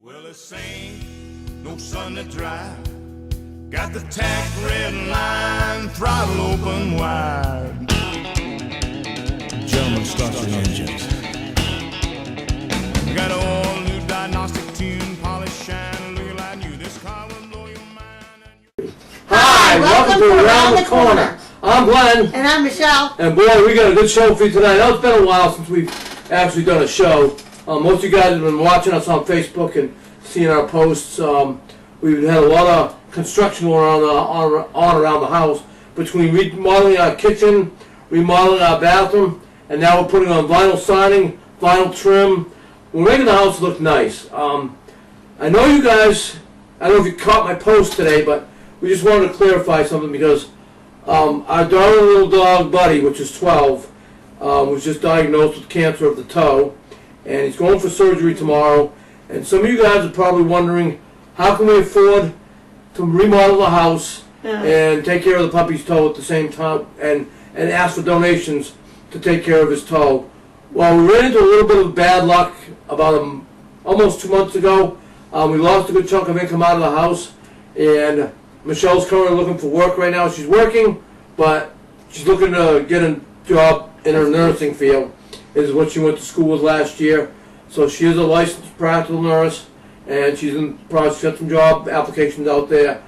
Well, this ain't no sun to dry. Got the tack red line, throttle open wide. Gentlemen, start your engines. Got an all new diagnostic tune, polish shine, looking like new. This car will blow your mind. Hi, welcome to Around the Corner. I'm Glenn. And I'm Michelle. And boy, we got a good show for you tonight. Now, it's been a while since we've actually done a show. Most of you guys have been watching us on Facebook and seeing our posts. We've had a lot of construction going on around the house, between remodeling our kitchen, remodeling our bathroom, and now we're putting on vinyl siding, vinyl trim. We're making the house look nice. I know you guys, I don't know if you caught my post today, but we just wanted to clarify something because our darling little dog, Buddy, which is 12, was just diagnosed with cancer of the toe, and he's going for surgery tomorrow. And some of you guys are probably wondering, how can we afford to remodel the house and take care of the puppy's toe at the same time, and ask for donations to take care of his toe? Well, we ran into a little bit of bad luck about almost 2 months ago. We lost a good chunk of income out of the house, and Michelle's currently looking for work right now. She's working, but she's looking to get a job in her nursing field. This is what she went to school with last year. So she is a licensed practical nurse, and she's in the process. Got some job applications out there.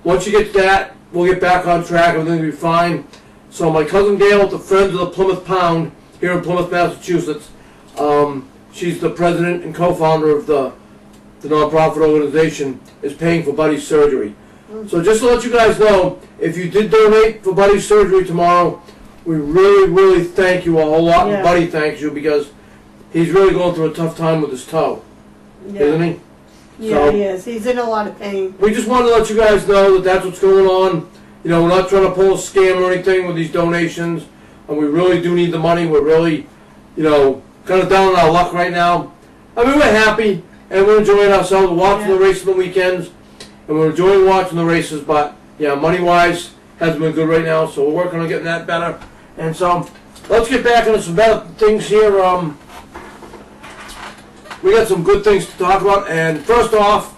Once you get that, we'll get back on track. Everything will be fine. So my cousin Gail, the Friends of the Plymouth Pound here in Plymouth, Massachusetts, she's the president and co-founder of the nonprofit organization, is paying for Buddy's surgery. So just to let you guys know, if you did donate for Buddy's surgery tomorrow, we really, really thank you a whole lot. And Buddy thanks you, because he's really going through a tough time with his toe, isn't he? Yeah, So, he is. He's in a lot of pain. we just wanted to let you guys know that that's what's going on. You know, we're not trying to pull a scam or anything with these donations, and we really do need the money. We're really, you know, kind of down on our luck right now. I mean, we're happy, and we're enjoying ourselves. We're watching the races on the weekends, and we're enjoying watching the races, but, yeah, money-wise, hasn't been good right now, so we're working on getting that better. And so, let's get back into some better things here. We got some good things to talk about, and first off,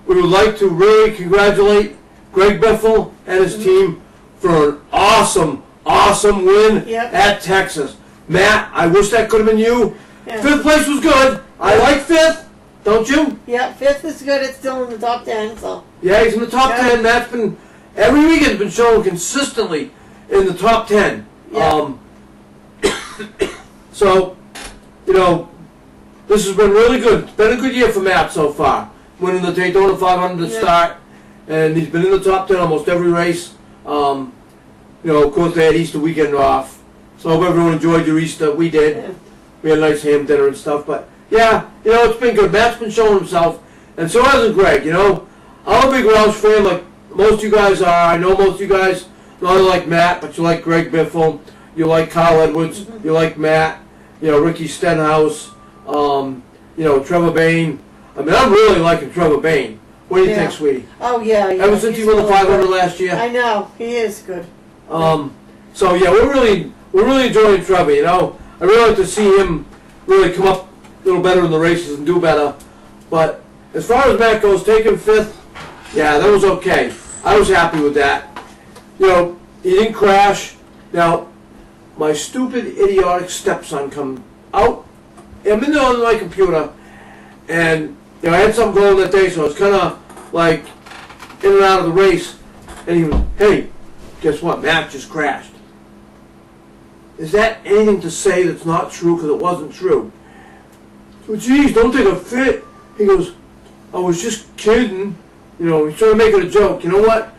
we would like to really congratulate Greg Biffle and his team for an awesome, awesome win at Texas. Matt, I wish that could have been you. Yeah. 5th place was good. I like 5th, don't you? Yeah, 5th is good. It's still in the top 10, so. Yeah, he's in the top 10. Matt's been, every weekend, been shown consistently in the top 10. Yeah. So, you know, this has been really good. It's been a good year for Matt so far. Winning the Daytona 500 to start, and he's been in the top 10 almost every race. You know, of course, they had Easter weekend off, so I hope everyone enjoyed your Easter. We did. Yeah. We had a nice ham dinner and stuff, but yeah, you know, it's been good. Matt's been showing himself, and so has Greg. You know, I'm a big Roush fan, like most of you guys are. I know most of you guys not only like Matt, but you like Greg Biffle, you like Kyle Edwards, you like Matt, you know, Ricky Stenhouse, you know, Trevor Bain. I mean, I'm really liking Trevor Bain. What do you think, sweetie? Oh, yeah. Ever since he won the 500 last year? I know. He is good. So, yeah, we're really enjoying Trevor, you know. I really like to see him really come up a little better in the races and do better. But as far as Matt goes, taking 5th, yeah, that was okay. I was happy with that. You know, he didn't crash. Now, my stupid, idiotic stepson come out. I'm in there on my computer, and you know, I had something going that day, so I was kind of like in and out of the race. And he was, hey, guess what? Matt just crashed. Is that anything to say that's not true? Because it wasn't true. So, geez, don't take a fit. He goes, I was just kidding. You know, he's trying to make it a joke. You know what?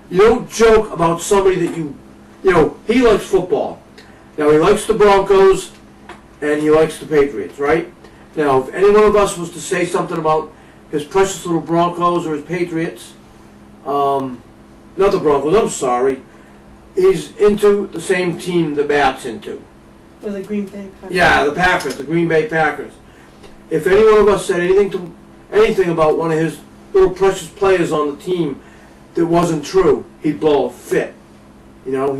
You don't joke about somebody that you know, he likes football. Now, he likes the Broncos, and he likes the Patriots, right? Now, if any one of us was to say something about his precious little Broncos or his Patriots, not the Broncos, I'm sorry, he's into the same team the Matt's into. Or the Green Bay Packers. Yeah, the Packers, the Green Bay Packers. If any one of us said anything about one of his little precious players on the team that wasn't true, he'd blow a fit. You know,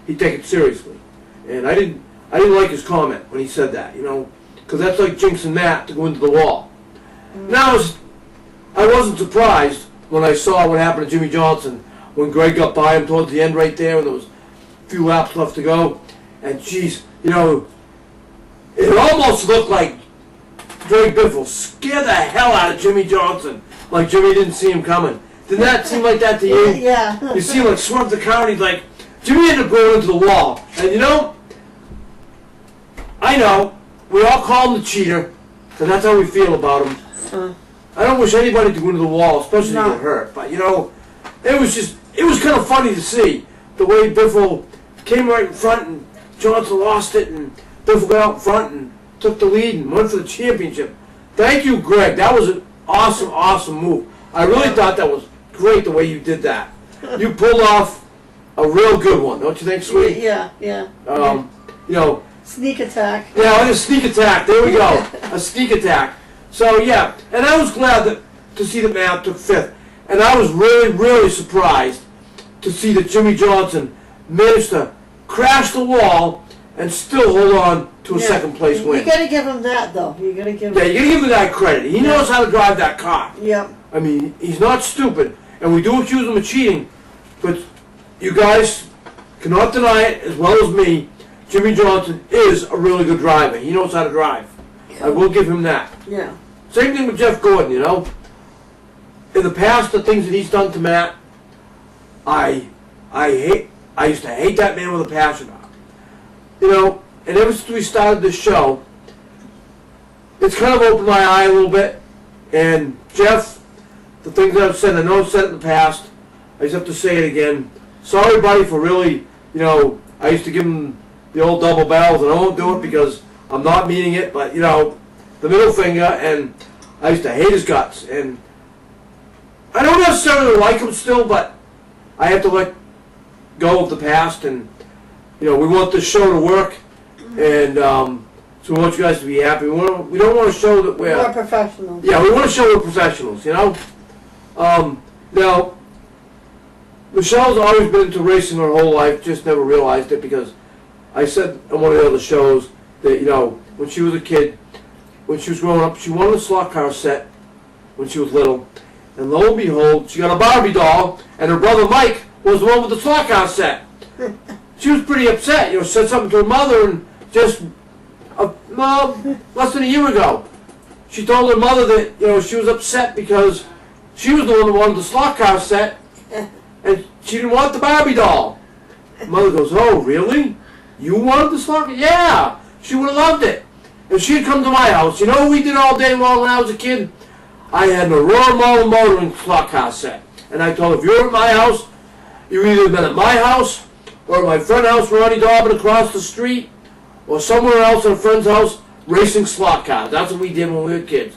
he'd take it seriously. And I didn't like his comment when he said that, you know, because that's like jinxing Matt to go into the wall. Now, I wasn't surprised when I saw what happened to Jimmy Johnson when Greg got by him towards the end right there, and there was a few laps left to go. And geez, you know, it almost looked like Greg Biffle scared the hell out of Jimmy Johnson, like Jimmy didn't see him coming. Didn't that seem like that to you? Yeah. You see him like swerve the car, and he's like, Jimmy ended up going into the wall. And you know, I know, we all call him the cheater, because that's how we feel about him. I don't wish anybody to go into the wall, especially to get hurt. But you know, it was kind of funny to see the way Biffle came right in front and Johnson lost it, and Biffle got out in front and took the lead and went for the championship. Thank you, Greg. That was an awesome, awesome move. I really thought that was great the way you did that. You pulled off a real good one, don't you think, sweetie? Yeah. You know. Sneak attack. Yeah, a sneak attack. There we go. A sneak attack. So yeah, and I was glad to see that Matt took fifth, and I was really, really surprised to see that Jimmy Johnson managed to crash the wall and still hold on to a second place win. You gotta give him that though. You gotta give. Yeah, you gotta give the guy credit. He knows how to drive that car. Yep. I mean, he's not stupid, and we do accuse him of cheating, but you guys cannot deny it as well as me. Jimmy Johnson is a really good driver. He knows how to drive. I will give him that. Yeah. Same thing with Jeff Gordon, you know. In the past, the things that he's done to Matt, I used to hate that man with a passion. You know, and ever since we started this show, it's kind of opened my eye a little bit. And Jeff, the things that I've said, I know I've said it in the past, I just have to say it again. Sorry, buddy, for really, you know, I used to give him the old double barrels, and I won't do it because I'm not meaning it, but, you know, the middle finger, and I used to hate his guts. And I don't necessarily like him still, but I have to let go of the past, and, you know, we want this show to work, and so we want you guys to be happy. We don't want to show that We're professionals. Yeah, we want to show we're professionals, you know? Now, Michelle's always been into racing her whole life, just never realized it, because I said on one of the other shows that, you know, when she was a kid, when she was growing up, she wanted a slot car set when she was little. And lo and behold, she got a Barbie doll, and her brother Mike was the one with the slot car set. She was pretty upset, you know, said something to her mother, and just less than a year ago, she told her mother that, you know, she was upset because she was the one that wanted the slot car set, and she didn't want the Barbie doll. Mother goes, "Oh, really? You wanted the slot car?" Yeah, she would have loved it. If she had come to my house, you know what we did all day long when I was a kid? I had an Aurora Marlin motoring slot car set. And I told her, if you're at my house, you've either been at my house, or at my friend's house, Ronnie Dobbin, across the street, or somewhere else at a friend's house, racing slot cars. That's what we did when we were kids.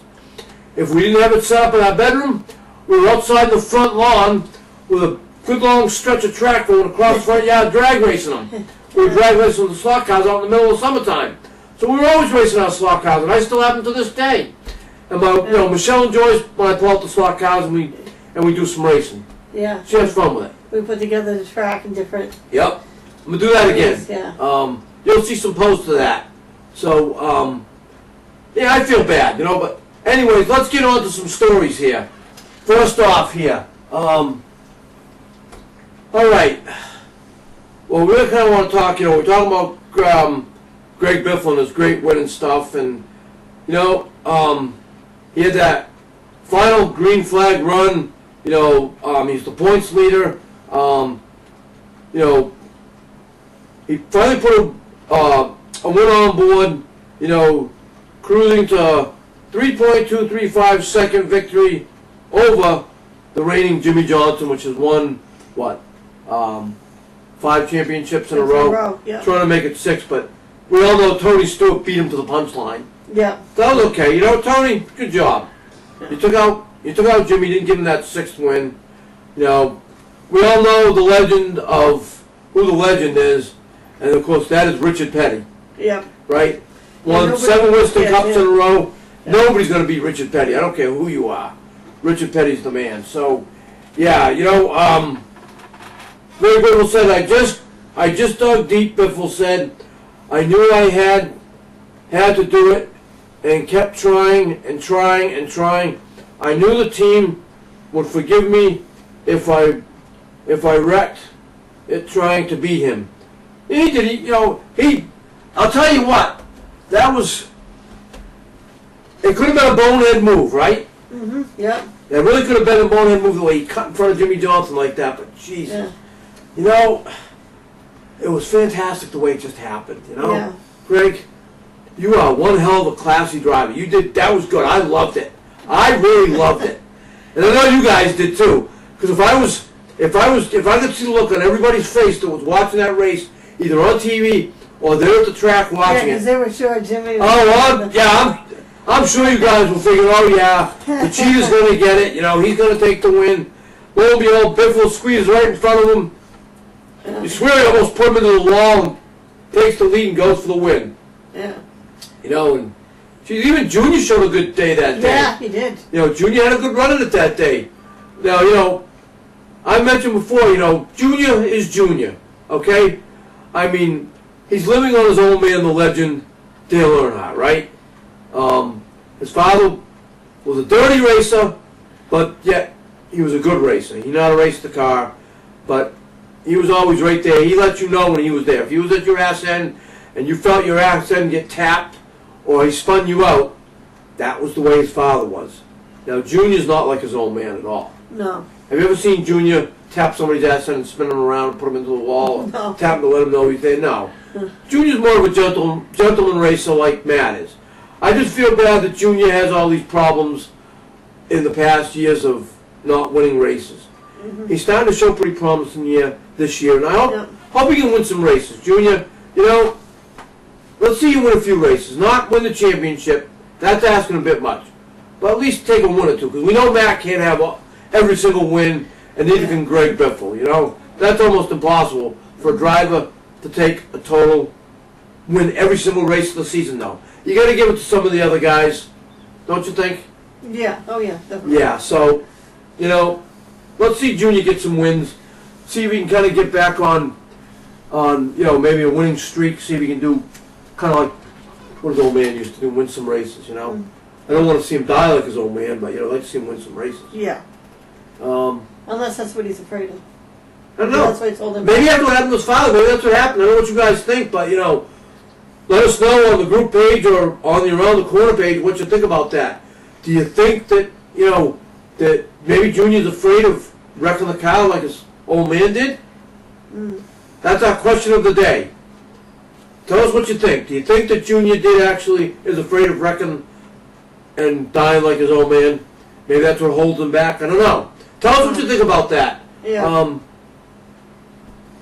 If we didn't have it set up in our bedroom, we were outside the front lawn with a good long stretch of track going across the front yard drag racing them. We were drag racing the slot cars out in the middle of summertime. So we were always racing our slot cars, and I still have them to this day. And you know, Michelle enjoys when I pull out the slot cars and we do some racing. Yeah. She has fun with it. We put together the track and different. Yep. I'm gonna do that again. Yeah. You'll see some posts of that. So yeah, I feel bad, you know. But anyways, let's get on to some stories here. First off, here. All right. Well, we really kind of want to talk. You know, we're talking about Greg Biffle and his great win and stuff, and you know, he had that final green flag run. You know, he's the points leader. You know, he finally put a win on board. You know, cruising to 3.235 second victory over the reigning Jimmy Johnson, which has won what 5 championships in a row. Yeah. Trying to make it 6, but we all know Tony Stewart beat him to the punchline. Yeah. That was okay. You know, Tony, good job. You took out Jimmy, didn't give him that 6th win. You know, we all know the legend of who the legend is, and of course that is Richard Petty. Yeah. Right? Won 7 Winston Cups in a row. Yeah. Nobody's going to beat Richard Petty. I don't care who you are. Richard Petty's the man. So, yeah, you know, Greg Biffle said, I just dug deep, Biffle said. I knew I had to do it. and kept trying and trying and trying. I knew the team would forgive me if I wrecked it trying to beat him. He did, I'll tell you what, it could have been a bonehead move, right? Mm-hmm, yeah. It really could have been a bonehead move the way he cut in front of Jimmy Johnson like that, but jeez. Yeah. It was fantastic the way it just happened, Yeah. Greg, you are one hell of a classy driver. That was good. I loved it. I really loved it. And I know you guys did too. Because if I could see the look on everybody's face that was watching that race, either on TV or they're at the track Yeah, watching because it. they were sure Jimmy was I'm sure you guys were thinking, oh yeah, the cheetah's going to get it. He's going to take the win. Lo and behold, Biff will squeeze right in front of him. You swear he almost put him into the wall and takes the lead and goes for the win. Yeah. And even Junior showed a good day that day. Yeah, he did. Junior had a good run in it that day. Now, I mentioned before, Junior is Junior, okay? I mean, he's living on his old man, the legend, Dale Earnhardt, right? His father was a dirty racer, but yet he was a good racer. He knew how to race the car, but he was always right there. He let you know when he was there. If he was at your ass end and you felt your ass end get tapped or he spun you out, that was the way his father was. Now, Junior's not like his old man at all. No. Have you ever seen Junior tap somebody's ass end and spin him around and put him into the wall? No. Or tap him to let him know he's there? No. Junior's more of a gentleman racer like Matt is. I just feel bad that Junior has all these problems in the past years of not winning races. Mm-hmm. He's starting to show pretty promising this year, and I Yep. hope he can win some races. Junior, let's see you win a few races. Not win the championship. That's asking a bit much. But at least take a win or two, because we know Matt can't have every single win, and neither can Greg Biffle. That's almost impossible for a driver to take a total win every single race of the season, though. You got to give it to some of the other guys, don't you think? Yeah. Oh, yeah, definitely. Yeah. So, let's see Junior get some wins. See if he can kind of get back on maybe a winning streak. See if he can do kind of like what his old man used to do, win some races. I don't want to see him die like his old man, but I'd like to see him win some races. Yeah. Unless that's what he's afraid of. I don't know. That's what he told him. Maybe that's what happened to his father. Maybe that's what happened. I don't know what you guys think, but let us know on the group page or on the Around the Corner page what you think about that. Do you think that that maybe Junior's afraid of wrecking the car like his old man did? That's our question of the day. Tell us what you think. Do you think that Junior is afraid of wrecking and dying like his old man? Maybe that's what holds him back. I don't know. Tell us what you think about that. Yeah.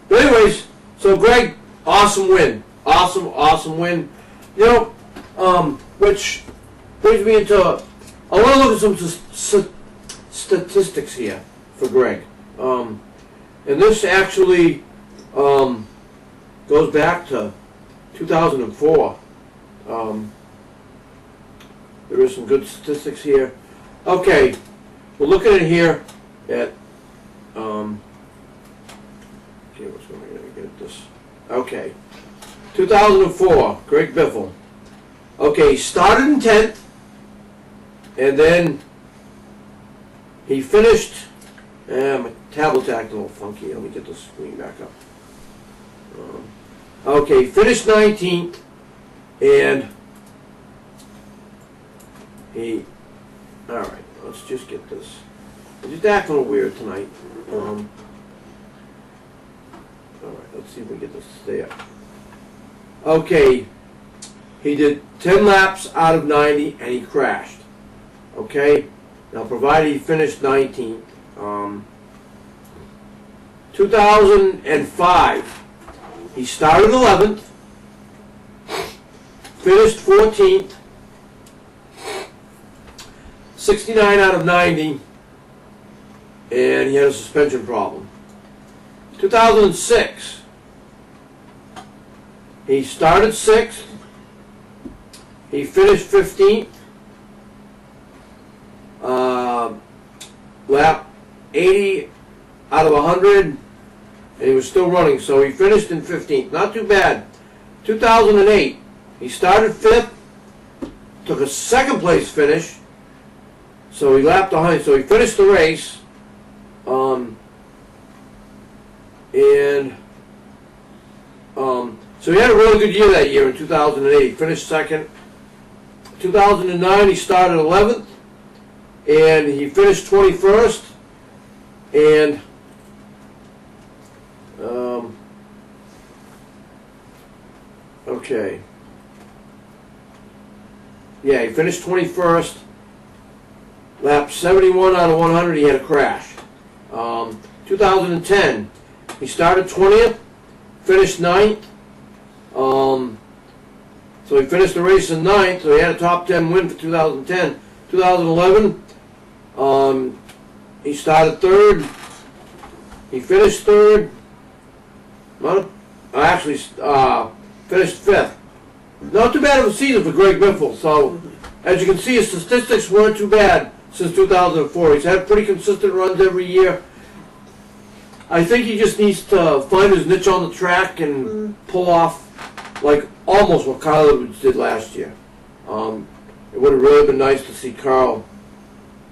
But anyways, so Greg, awesome win. Awesome win. Which brings me into, I want to look at some statistics here for Greg. And this actually goes back to 2004. There is some good statistics here. Okay, we're looking at here at, what's going on? Get at this. Okay, 2004, Greg Biffle. Okay, he started in 10th, and then he finished, my tablet's acting a little funky. Let me get the screen back up. Okay, finished 19th, and alright, let's just get this. I'm just acting a little weird tonight. Alright, let's see if we get this to stay up. Okay, he did 10 laps out of 90 and he crashed. Okay, now provided he finished 19th. 2005, he started 11th, finished 14th, 69 out of 90, and he had a suspension problem. 2006, he started 6th, he finished 15th, lap 80 out of 100, and he was still running, so he finished in 15th. Not too bad. 2008, he started 5th, took a second place finish. So he lapped 100. So he finished the race. So he had a really good year that year in 2008. He finished second. 2009 he started 11th, and he finished 21st. And okay. Yeah, he finished 21st. Lap 71 out of 100, he had a crash. 2010, he started 20th, finished 9th. So he finished the race in 9th, so he had a top 10 win for 2010. 2011, he started 3rd. He finished 3rd. Actually, finished 5th. Not too bad of a season for Greg Biffle. So, as you can see, his statistics weren't too bad since 2004. He's had pretty consistent runs every year. I think he just needs to find his niche on the track and pull off like almost what Carl Edwards did last year. It would have really been nice to see Carl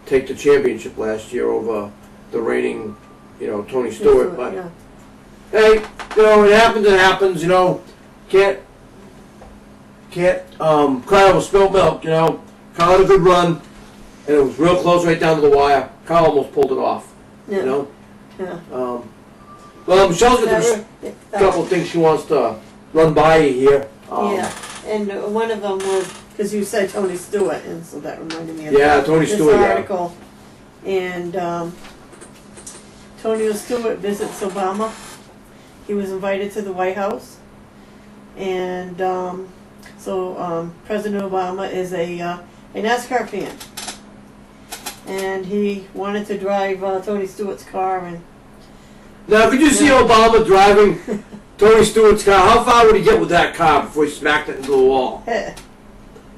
take the championship last year over the reigning, Tony Stewart. But hey, it happens. It happens. Can't cry over spilled milk. Carl had a good run, and it was real close right down to the wire. Carl almost pulled it off. Yeah. Well, Michelle's got a couple of things she wants to run by you here. And one of them was, because you said Tony Stewart, and so that reminded me of Tony this Stewart, article. And Tony Stewart visits Obama. He was invited to the White House. And President Obama is a NASCAR fan. And he wanted to drive Tony Stewart's car. And now, could you see Obama driving Tony Stewart's car? How far would he get with that car before he smacked it into the wall?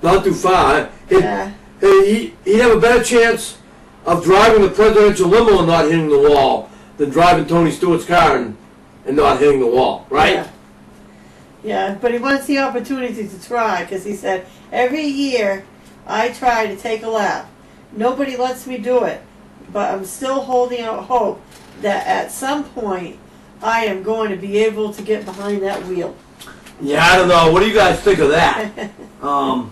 Not too far. He'd have a better chance of driving the presidential limo and not hitting the wall than driving Tony Stewart's car and not hitting the wall, right? Yeah, but he wants the opportunity to try, because he said, every year I try to take a lap. Nobody lets me do it, but I'm still holding out hope that at some point I am going to be able to get behind that wheel. Yeah, I don't know. What do you guys think of that? I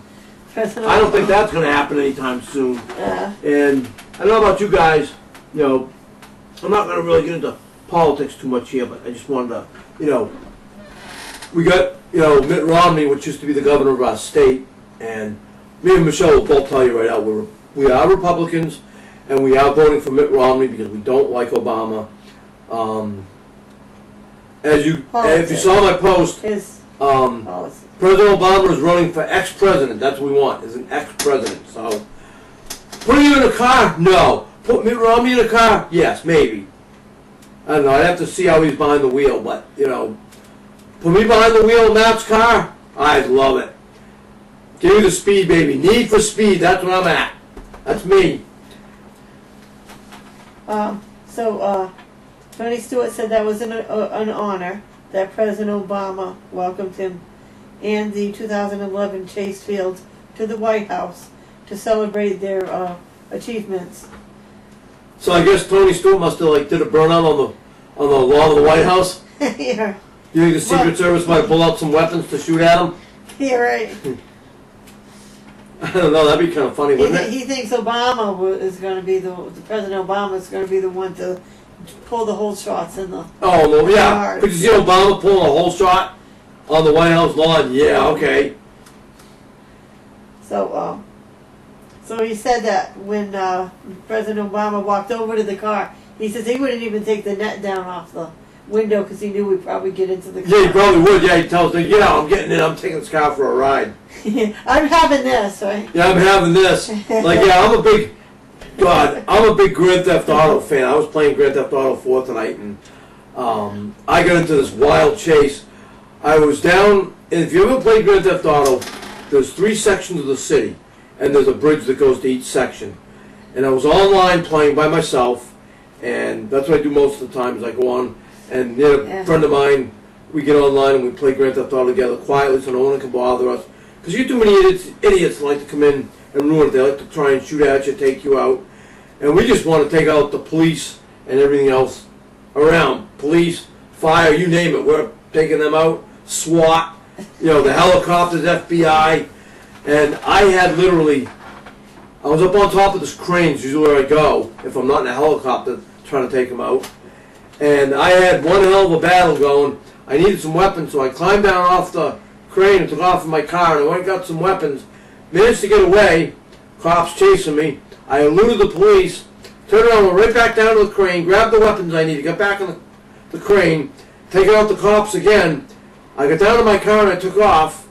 don't think that's going to happen anytime soon. And I don't know about you guys, I'm not going to really get into politics too much here, but I just wanted to, we got, Mitt Romney, which used to be the governor of our state, and me and Michelle will both tell you right out, we are Republicans, and we are voting for Mitt Romney because we don't like Obama. If you saw my post, President Obama is running for ex-president. That's what we want, is an ex-president. So, putting him in a car? No. Put Mitt Romney in a car? Yes, maybe. I don't know. I'd have to see how he's behind the wheel, but, put me behind the wheel of Matt's car? I'd love it. Give me the speed, baby. Need for speed. That's what I'm at. That's me. Tony Stewart said that was an honor that President Obama welcomed him and the 2011 Chase Fields to the White House to celebrate their achievements. So I guess Tony Stewart must have did a burnout on the lawn of the White House. Yeah. You think the Secret Service might pull out some weapons to shoot at him? Yeah, right. I don't know. That'd be kind of funny, wouldn't it? He thinks Obama is going to be the President Obama is going to be the one to pull the whole shots in the. Oh well, yeah. Could you see Obama pulling a whole shot on the White House lawn? Yeah, okay. So he said that when President Obama walked over to the car, he says he wouldn't even take the net down off the window because he knew we'd probably get into the car. Yeah, he probably would. Yeah, he tells me, I'm getting in. I'm taking this car for a ride. I'm having this, right? Yeah, I'm having this. I'm a big Grand Theft Auto fan. I was playing Grand Theft Auto 4 tonight, and I got into this wild chase. I was down, and if you ever played Grand Theft Auto, there's 3 sections of the city, and there's a bridge that goes to each section. And I was online playing by myself, and that's what I do most of the time is I go on, and a friend of mine, we get online and we play Grand Theft Auto together quietly so no one can bother us. because you too many idiots like to come in and ruin it. They like to try and shoot at you, take you out, and we just want to take out the police and everything else around. Police, fire, you name it, we're taking them out. SWAT, the helicopters, FBI, and I was up on top of this crane, usually where I go, if I'm not in a helicopter trying to take them out, and I had one hell of a battle going. I needed some weapons, so I climbed down off the crane and took off in my car, and I went and got some weapons, managed to get away, cops chasing me. I eluded the police, turned around, went right back down to the crane, grabbed the weapons I needed, got back on the crane, taking out the cops again. I got down to my car and I took off,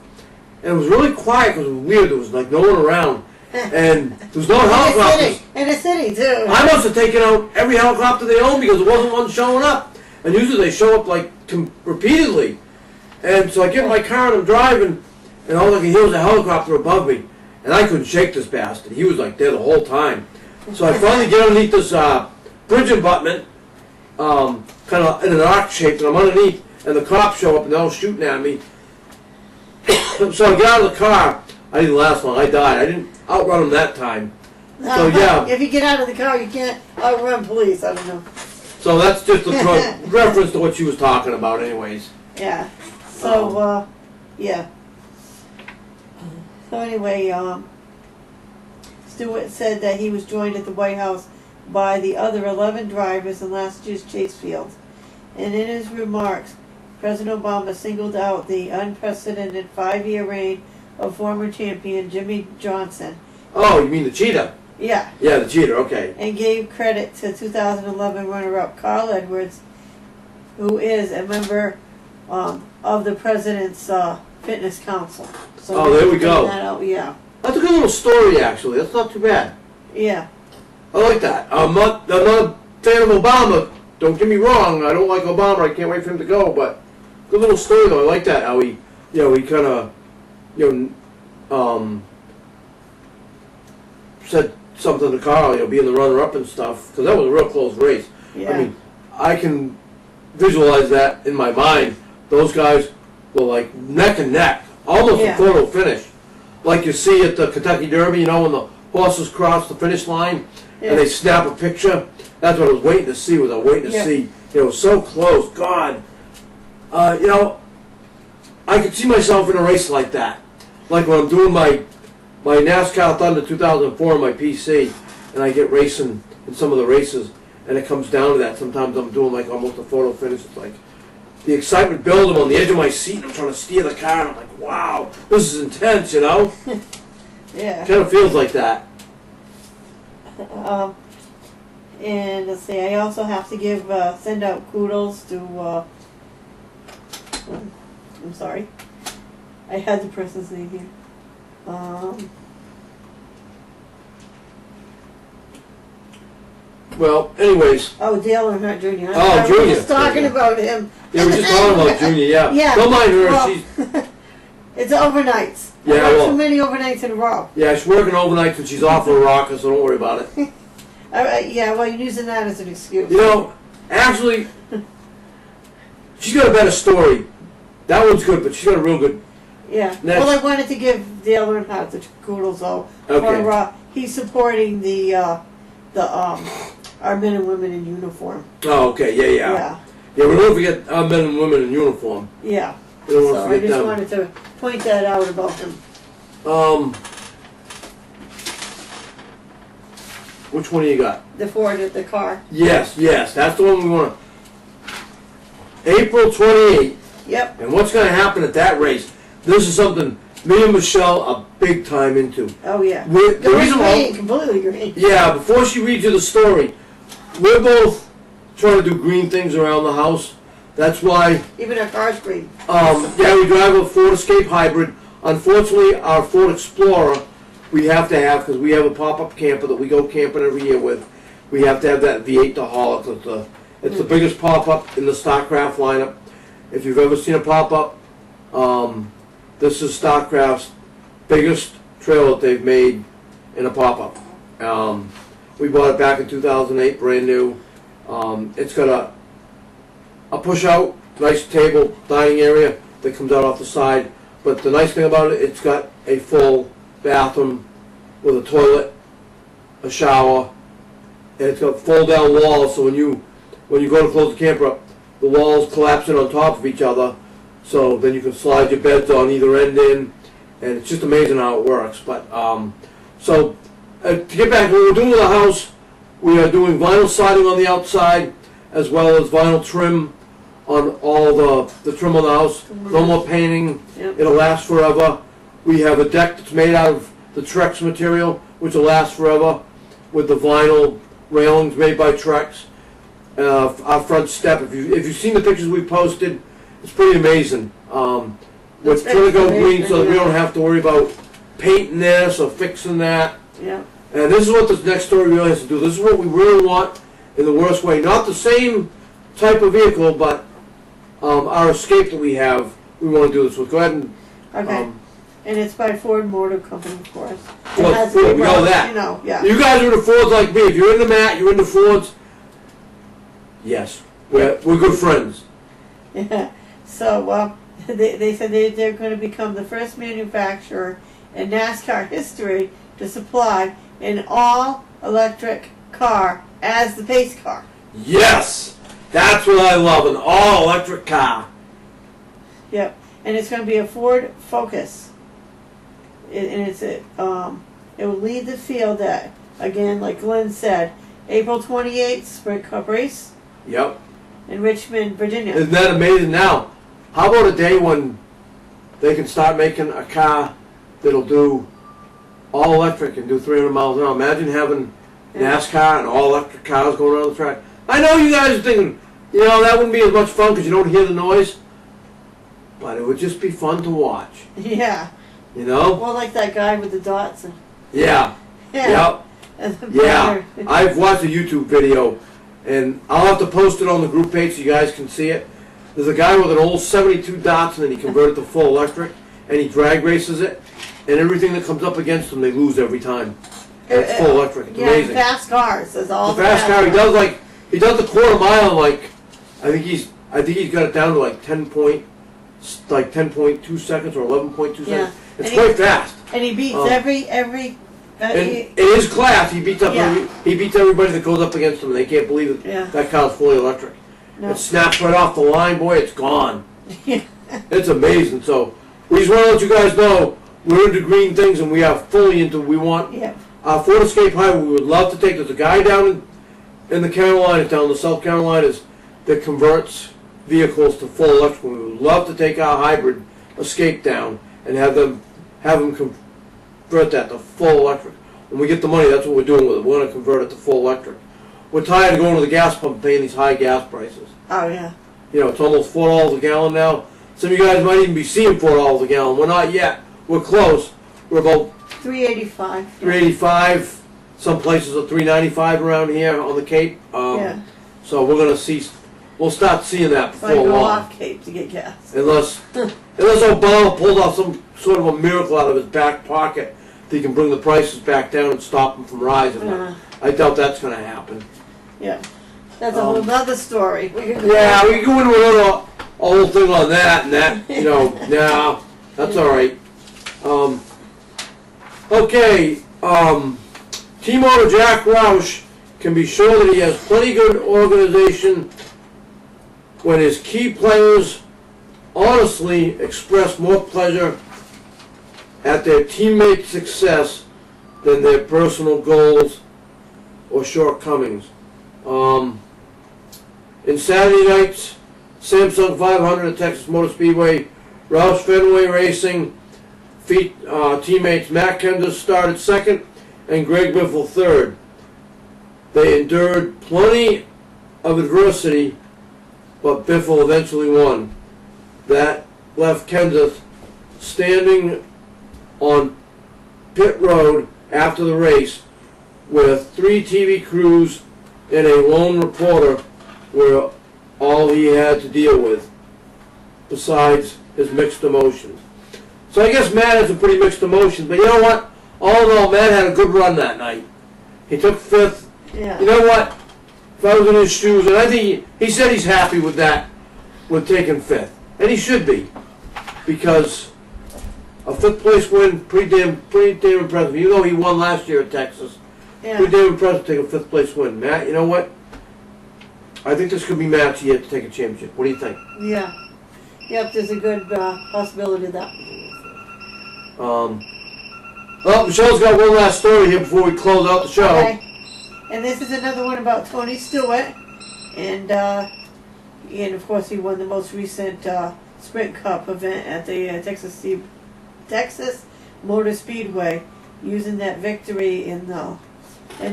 and it was really quiet because it was weird. There was like no one around, and there was no helicopters. In the city too. I must have taken out every helicopter they owned because there wasn't one showing up, and usually they show up like repeatedly. And so I get in my car and I'm driving, and all I can hear was a helicopter above me, and I couldn't shake this bastard. He was like there the whole time. So I finally get underneath this bridge abutment, kind of in an arc shape, and I'm underneath, and the cops show up and they're all shooting at me. So I get out of the car. I didn't last long. I died. I didn't outrun them that time. So yeah. If you get out of the car, you can't outrun police. I don't know. So that's just a reference to what she was talking about, anyways. Yeah. So yeah. So anyway, Stewart said that he was joined at the White House by the other 11 drivers in last year's chase field. And in his remarks, President Obama singled out the unprecedented 5-year reign of former champion Jimmy Johnson. Oh, you mean the cheetah? Yeah. Yeah, the cheetah, okay. And gave credit to 2011 runner-up Carl Edwards, who is a member of the President's Fitness Council. So oh, there we go. That out, yeah. That's a good little story, actually. That's not too bad. Yeah. I like that. I'm not a fan of Obama. Don't get me wrong. I don't like Obama. I can't wait for him to go. But good little story, though. I like that. How he, he kind of, said something to Carl, being the runner-up and stuff, because that was a real close race. Yeah. I mean, I can visualize that in my mind. Those guys were like neck and neck, almost a photo finish, like you see at the Kentucky Derby. When the horses cross the finish line and they snap a picture. That's what I was waiting to see. See, so close. God, I could see myself in a race like that, like when I'm doing my NASCAR Thunder 2004 on my PC, and I get racing in some of the races, and it comes down to that. Sometimes I'm doing like almost a photo finish. It's like the excitement building on the edge of my seat, and I'm trying to steer the car, and I'm like, wow, this is intense, Yeah. Kind of feels like that. And let's see, I also have to send out kudos to, I'm sorry, I had the person's name here. Well, anyways. Oh, Dale Earnhardt Jr. Jr. We were just talking about him. Yeah, we're just talking about Junior, yeah. Yeah. Don't mind her, Well, she's... It's overnights. Yeah, I well. too many overnights in a row. Yeah, she's working overnight and she's off for a rocker, so don't worry about it. Yeah, well, you're using that as an excuse. Actually, she's got a better story. That one's good, but she's got a real good... Yeah. Next. Well, I wanted to give Dale Earnhardt the kudos, though. Okay. For, he's supporting our men and women in uniform. Oh, okay, yeah. Yeah. Yeah, we don't forget our men and women in uniform. Yeah. We don't want So to I forget just them. wanted to point that out about him. Which one do you got? The Ford at the car. Yes, that's the one we want to... April 28th. Yep. And what's going to happen at that race? This is something me and Michelle are big time into. Oh, yeah. The reason why... Completely green. Yeah, before she reads you the story, we're both trying to do green things around the house. That's why... Even our car's green. Yeah, we drive a Ford Escape Hybrid. Unfortunately, our Ford Explorer, we have to have, because we have a pop-up camper that we go camping every year with. We have to have that V8 to haul it. It's the biggest pop-up in the StarCraft lineup. If you've ever seen a pop-up, this is StarCraft's biggest trailer that they've made in a pop-up. We bought it back in 2008, brand new. It's got a push-out, nice table, dining area that comes out off the side. But the nice thing about it, it's got a full bathroom with a toilet, a shower, and it's got fold-down walls. So when you go to close the camper up, the walls collapse in on top of each other. So then you can slide your beds on either end in, and it's just amazing how it works. But to get back to what we're doing with the house, we are doing vinyl siding on the outside, as well as vinyl trim on all the trim on the house. No more painting. Yep. It'll last forever. We have a deck that's made out of the Trex material, which will last forever, with the vinyl railings made by Trex. Our front step, if you've seen the pictures we posted, it's pretty amazing. We're trying to go green so that we don't have to worry about painting this or fixing that. Yeah. And this is what this next story really has to do. This is what we really want in the worst way. Not the same type of vehicle, but our Escape that we have, we want to do this with. Go ahead and... Okay. And it's by Ford Motor Company, of course. It Well, has Ford, we know that. You know, yeah. You guys are into Fords like me. If you're into Matt, you're into Fords. Yes, we're good friends. Yeah. So, they said they're going to become the first manufacturer in NASCAR history to supply an all-electric car as the pace car. Yes, that's what I love, an all-electric car. Yep. And it's going to be a Ford Focus. And it will lead the field at, again, like Glenn said, April 28th, Sprint Cup race Yep. in Richmond, Virginia. Isn't that amazing? Now, how about a day when they can start making a car that'll do all electric and do 300 miles an hour? Imagine having NASCAR and all electric cars going around the track. I know you guys are thinking, that wouldn't be as much fun because you don't hear the noise, but it would just be fun to watch. Yeah. Well, like that guy with the dots. Yeah. Yeah. Yep. Yeah. I've watched a YouTube video, and I'll have to post it on the group page so you guys can see it. There's a guy with an old 72 Datsun, and he converted to full electric, and he drag races it, and everything that comes up against him, they lose every time. And it's full electric. It's amazing. Fast cars. That's all. The fast car. He does the quarter mile in I think he's got it down to 10.2 seconds or 11.2 seconds. Yeah. It's quite fast. And he beats every. In his class, he beats everybody that goes up against him. They can't believe it. That car's fully electric. No. It snaps right off the line, boy. It's gone. Yeah. It's amazing. So we just want to let you guys know we're into green things, and we are fully into. We want our Ford Escape Highway. We would love to take. There's a guy down in the Carolinas, down in the South Carolinas, that converts vehicles to full electric. We would love to take our hybrid Escape down and have them convert that to full electric. When we get the money, that's what we're doing with it. We're going to convert it to full electric. We're tired of going to the gas pump and paying these high gas prices. Oh, yeah. It's almost $4 a gallon now. Some of you guys might even be seeing $4 a gallon. We're not yet. We're close. We're about $3.85. $3.85. Some places are $3.95 around here on the Cape. So we're going to we'll start seeing that before long. I go off Cape to get gas. Unless Obama pulled off some sort of a miracle out of his back pocket that he can bring the prices back down and stop them from rising. I doubt that's going to happen. Yeah. That's a whole other story. We can go into a whole thing on that and that, nah, that's all right. Okay, team owner Jack Roush can be sure that he has plenty good organization when his key players honestly express more pleasure at their teammates' success than their personal goals or shortcomings. In Saturday night's Samsung 500 at Texas Motor Speedway, Roush Fenway Racing teammates Matt Kender started second and Greg Biffle third. They endured plenty of adversity, but Biffle eventually won. That left Kender standing on pit road after the race with 3 TV crews and a lone reporter were all he had to deal with, besides his mixed emotions. So I guess Matt has a pretty mixed emotions, but you know what? All in all, Matt had a good run that night. He took 5th. Yeah. You know what? If I was in his shoes, and I think he said he's happy with that, with taking 5th. And he should be, because a 5th place win, pretty damn impressive. Even though he won last year at Texas, Yeah. pretty damn impressive to take a 5th place win. Matt, you know what? I think this could be Matt's year to take a championship. What do you think? Yeah. Yep, there's a good possibility of that. Well, Michelle's got one last story here before we close out the show. Okay. And this is another one about Tony Stewart. And of course he won the most recent Sprint Cup event at the Texas Motor Speedway, using that victory in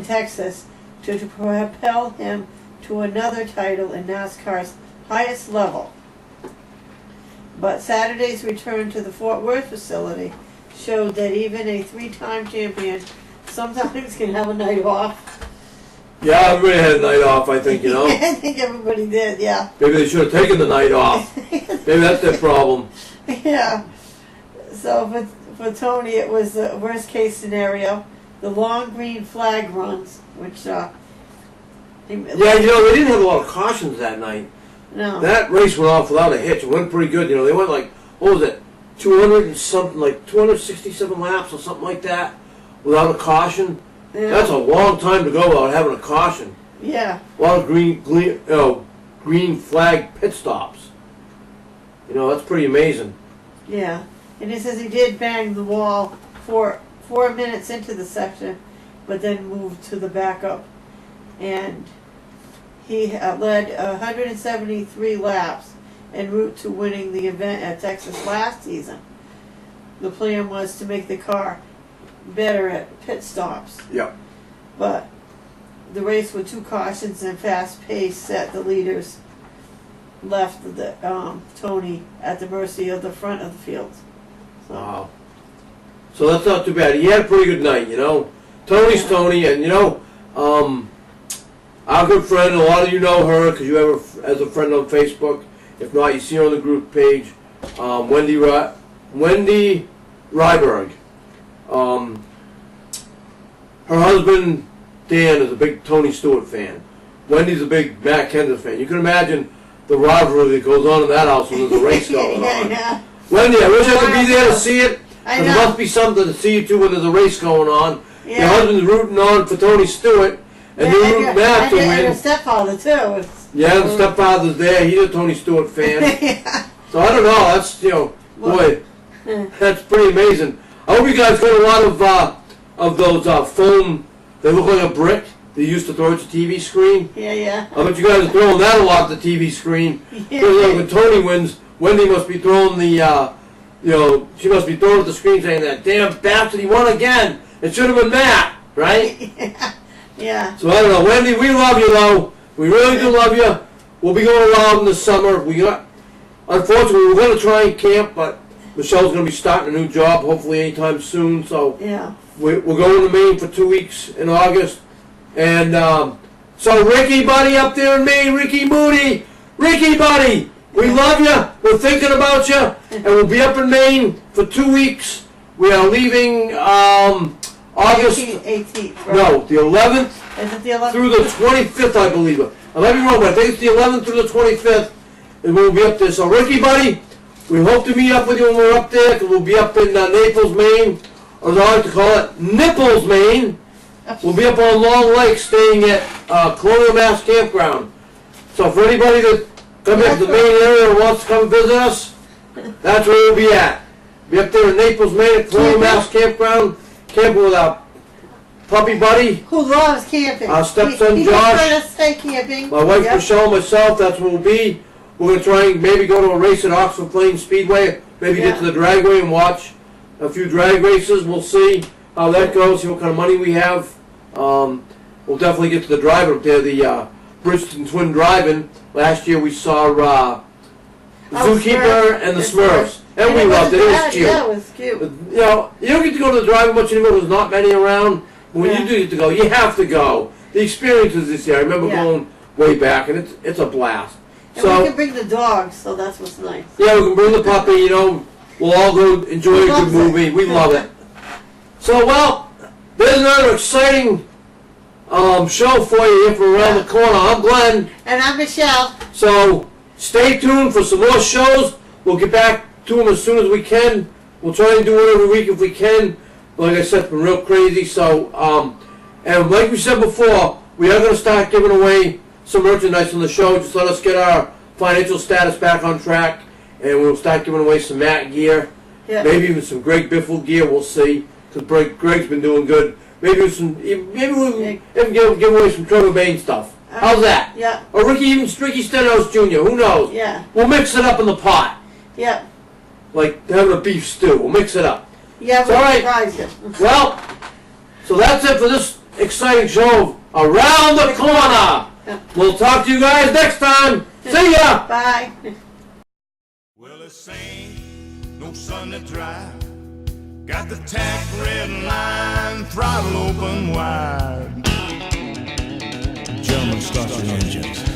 Texas to propel him to another title in NASCAR's highest level. But Saturday's return to the Fort Worth facility showed that even a 3-time champion sometimes can have a night off. Yeah, everybody had a night off, I think, you know. I think everybody did, yeah. Maybe they should have taken the night off. Maybe that's their problem. Yeah. So for Tony, it was the worst case scenario. The long green flag runs, which Yeah, you know, they didn't have a lot of cautions that night. no. That race went off without a hitch. It went pretty good. You know, they went like, what was it, 200 and something, like 267 laps or something like that without a caution. Yeah. That's a long time to go without having a caution. Yeah. A lot of green flag pit stops. You know, that's pretty amazing. Yeah. And he says he did bang the wall for 4 minutes into the section, but then moved to the backup. And he led 173 laps en route to winning the event at Texas last season. The plan was to make the car better at pit stops, Yep. but the race with 2 cautions and fast pace set the leaders left Tony at the mercy of the front of the field. So, Wow. So that's not too bad. He had a pretty good night, you know. Tony's Yeah. Tony, and you know, our good friend, a lot of you know her because you have her as a friend on Facebook. If not, you see her on the group page. Wendy Ryberg. Her husband, Dan, is a big Tony Stewart fan. Wendy's a big Matt Kenseth fan. You can imagine the rivalry that goes on in that house when there's a race going on. yeah. Wendy, I wish I could be there to see it. I There know. must be something to see you two when there's a race going on. Your Yeah. husband's rooting on for Tony Stewart, and Yeah, you're and rooting Matt to your win. stepfather too. It's- Yeah, the stepfather's there. He's a Tony Stewart fan. yeah. So I don't know. That's, you know, boy, Yeah. that's pretty amazing. I hope you guys got a lot of those foam. They look like a brick. They used to throw at the TV screen. Yeah. I bet you guys are throwing that a lot at the TV screen. Because Yeah. when Tony wins, Wendy must be throwing the, she must be throwing at the screen saying that damn bastard, he won again. It should have been Matt, right? Yeah. So I don't know, Wendy. We love you though. We really do love you. We'll be going around in the summer. Unfortunately, we're going to try and camp, but Michelle's going to be starting a new job hopefully anytime soon. So Yeah. we're going to Maine for 2 weeks in August. And so Ricky buddy up there in Maine, Ricky Moody, Ricky buddy, we love you. We're thinking about you, and we'll be up in Maine for 2 weeks. We are leaving August. 18th. Right? No, the 11th Is it the 11th? through the 25th, I believe. I might be wrong, but I think it's the 11th through the 25th, and we'll be up there. So Ricky buddy, we hope to meet up with you when we're up there, because we'll be up in Naples, Maine, or as I like to call it, Nipples, Maine. We'll be up on Long Lake, staying at Colonial Mass Campground. So for anybody that comes up to the Maine area and wants to come visit us, that's where we'll be at. Be up there in Naples, Maine, at Colonial Mass Campground, camping with our puppy buddy, Who loves camping? Our stepson, he Josh. He us stay camping. my wife Yep. Michelle, myself. That's where we'll be. We're going to try and maybe go to a race at Oxford Plains Speedway, maybe get to the dragway and watch a few drag races. We'll see how that goes, see what kind of money we have. We'll definitely get to the drive up there, the Bridgeton Twin Drive-In. Last year we saw the Zookeeper and the Smurfs. And we loved it. It was cute. Yeah, it was cute. You know, you don't get to go to the drive-in much anymore. There's not many around. But when you do get to go, you have to go. The experiences this year, I remember going way back, and it's a blast. And we can bring the dogs, so that's what's nice. Yeah, we can bring the puppy, you know, we'll all go enjoy a good movie. We love it. So, well, there's another exciting show for you here from around the corner. I'm Glenn. And I'm Michelle. So, stay tuned for some more shows. We'll get back to them as soon as we can. We'll try and do it every week if we can. Like I said, it's been real crazy. So, and like we said before, we are going to start giving away some merchandise on the show. Just let us get our financial status back on track, and we'll start giving away some Matt gear. Yeah. Maybe even some Greg Biffle gear. We'll see, because Greg's been doing good. Maybe we'll even give away some Trevor Bain stuff. How's that? Yeah. Or Ricky Stenhouse Jr. Who knows? Yeah. We'll mix it up in the pot, Yeah. like having a beef stew. We'll mix it up. Yeah, all right. surprise you. Well, so that's it for this exciting show of Around the Corner. We'll talk to you guys next time. See ya. Bye. Well, this ain't no sun to dry. Got the tack red line, throttle open wide. Gentlemen, start your engines.